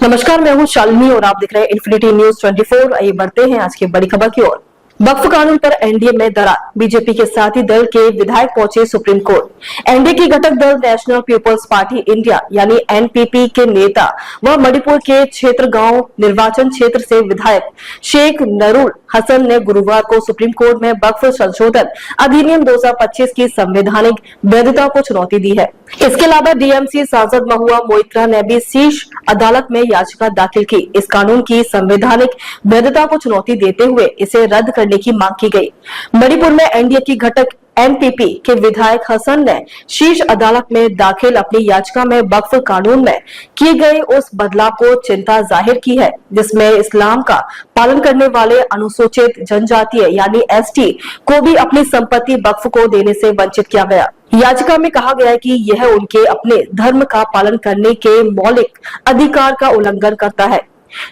नमस्कार, मैं हूं शालिनी और आप देख रहे हैं इन्फिनिटी न्यूज 24। आइए बढ़ते हैं आज की बड़ी खबर की ओर। वक्फ कानून पर एनडीए में दरार, बीजेपी के साथी दल के विधायक पहुंचे सुप्रीम कोर्ट। एनडीए की घटक दल नेशनल पीपल्स पार्टी इंडिया यानी एनपीपी के नेता व मणिपुर के क्षेत्रगांव निर्वाचन क्षेत्र से विधायक शेख नूरुल हसन ने गुरुवार को सुप्रीम कोर्ट में वक्फ संशोधन अधिनियम 2025 की संवैधानिक वैधता को चुनौती दी है। इसके अलावा डीएमसी सांसद महुआ मोइत्रा ने भी शीर्ष अदालत में याचिका दाखिल की। इस कानून की संवैधानिक वैधता को चुनौती देते हुए इसे रद्द करने की मांग की गई। मणिपुर में एनडीए की घटक एनपीपी के विधायक हसन ने शीर्ष अदालत में दाखिल अपनी याचिका में वक्फ कानून में किए गए उस बदलाव को चिंता जाहिर की है जिसमें इस्लाम का पालन करने वाले अनुसूचित जनजातीय यानी एसटी को भी अपनी संपत्ति वक्फ को देने से वंचित किया गया। याचिका में कहा गया है कि यह उनके अपने धर्म का पालन करने के मौलिक अधिकार का उल्लंघन करता है।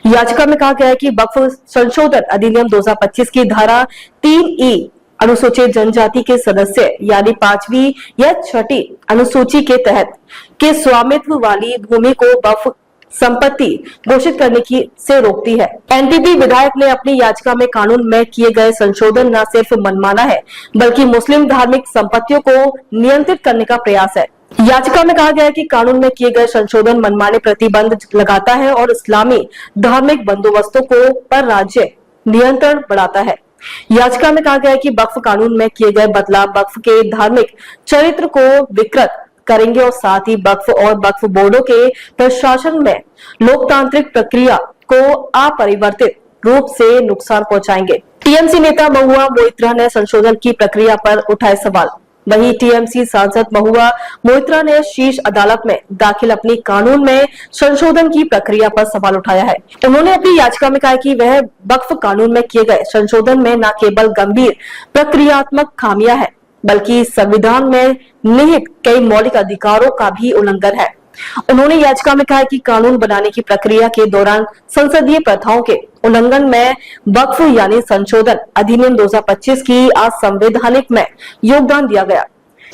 याचिका में कहा गया है कि वक्फ संशोधन अधिनियम 2025 की धारा 3E अनुसूचित जनजाति के सदस्य यानी 5वीं या 6ठी अनुसूची के तहत के स्वामित्व वाली भूमि को वक्फ संपत्ति घोषित करने की से रोकती है। एनपीपी विधायक ने अपनी याचिका में कानून में किए गए संशोधन न सिर्फ मनमाना है बल्कि मुस्लिम धार्मिक संपत्तियों को नियंत्रित करने का प्रयास है। याचिका में कहा गया है कि कानून में किए गए संशोधन मनमाने प्रतिबंध लगाता है और इस्लामी धार्मिक बंदोबस्तों को पर राज्य नियंत्रण बढ़ाता है। याचिका में कहा गया है कि वक्फ कानून में किए गए बदलाव वक्फ के धार्मिक चरित्र को विकृत करेंगे और साथ ही वक्फ और वक्फ बोर्डों के प्रशासन में लोकतांत्रिक प्रक्रिया को अपरिवर्तित रूप से नुकसान पहुंचाएंगे। टीएमसी नेता महुआ मोइत्रा ने संशोधन की प्रक्रिया पर उठाए सवाल। वहीं टीएमसी सांसद महुआ मोइत्रा ने शीर्ष अदालत में दाखिल अपनी कानून में संशोधन की प्रक्रिया पर सवाल उठाया है। उन्होंने अपनी याचिका में कहा कि वह वक्फ कानून में किए गए संशोधन में न केवल गंभीर प्रक्रियात्मक खामियां हैं बल्कि संविधान में निहित कई मौलिक अधिकारों का भी उल्लंघन है। उन्होंने याचिका में कहा है कि कानून बनाने की प्रक्रिया के दौरान संसदीय प्रथाओं के उल्लंघन में वक्फ यानी संशोधन अधिनियम 2025 की असंवैधानिक में योगदान दिया गया।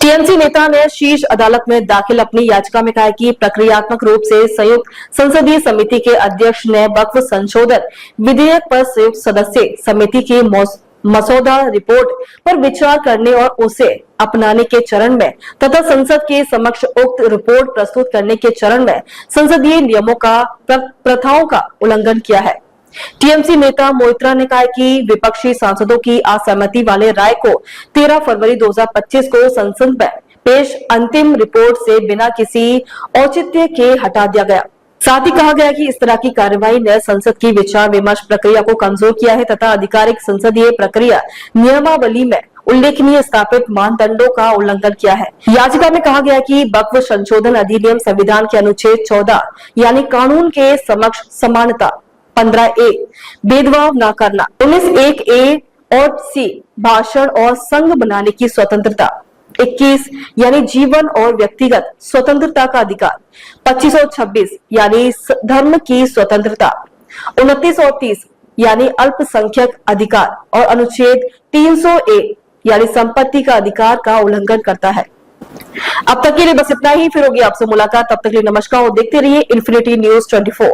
टीएमसी नेता ने शीर्ष अदालत में दाखिल अपनी याचिका में कहा कि प्रक्रियात्मक रूप से संयुक्त संसदीय समिति के अध्यक्ष ने वक्फ संशोधन विधेयक पर संयुक्त सदस्य समिति की मसौदा रिपोर्ट पर विचार करने और उसे अपनाने के चरण में तथा संसद के समक्ष उक्त रिपोर्ट प्रस्तुत करने के चरण में संसदीय नियमों का प्रथाओं का उल्लंघन किया है। टीएमसी नेता मोइत्रा ने कहा कि विपक्षी सांसदों की असहमति वाले राय को 13 फरवरी 2025 को संसद में पेश अंतिम रिपोर्ट से बिना किसी औचित्य के हटा दिया गया। साथ ही कहा गया कि इस तरह की कार्रवाई ने संसद की विचार विमर्श प्रक्रिया को कमजोर किया है तथा आधिकारिक संसदीय प्रक्रिया नियमावली में उल्लेखनीय स्थापित मानदंडों का उल्लंघन किया है। याचिका में कहा गया कि वक्फ संशोधन अधिनियम संविधान के अनुच्छेद 14 यानी कानून के समक्ष समानता 15A भेदभाव न करना 19(1)A और C भाषण और संघ बनाने की स्वतंत्रता 21 यानी जीवन और व्यक्तिगत स्वतंत्रता का अधिकार 25 और 26 यानी धर्म की स्वतंत्रता 29 और 30 यानी अल्पसंख्यक अधिकार और अनुच्छेद 300A यानी संपत्ति का अधिकार का उल्लंघन करता है। अब तक के लिए बस इतना ही। फिर होगी आपसे मुलाकात। तब तक के लिए नमस्कार और देखते रहिए इन्फिनिटी न्यूज 24।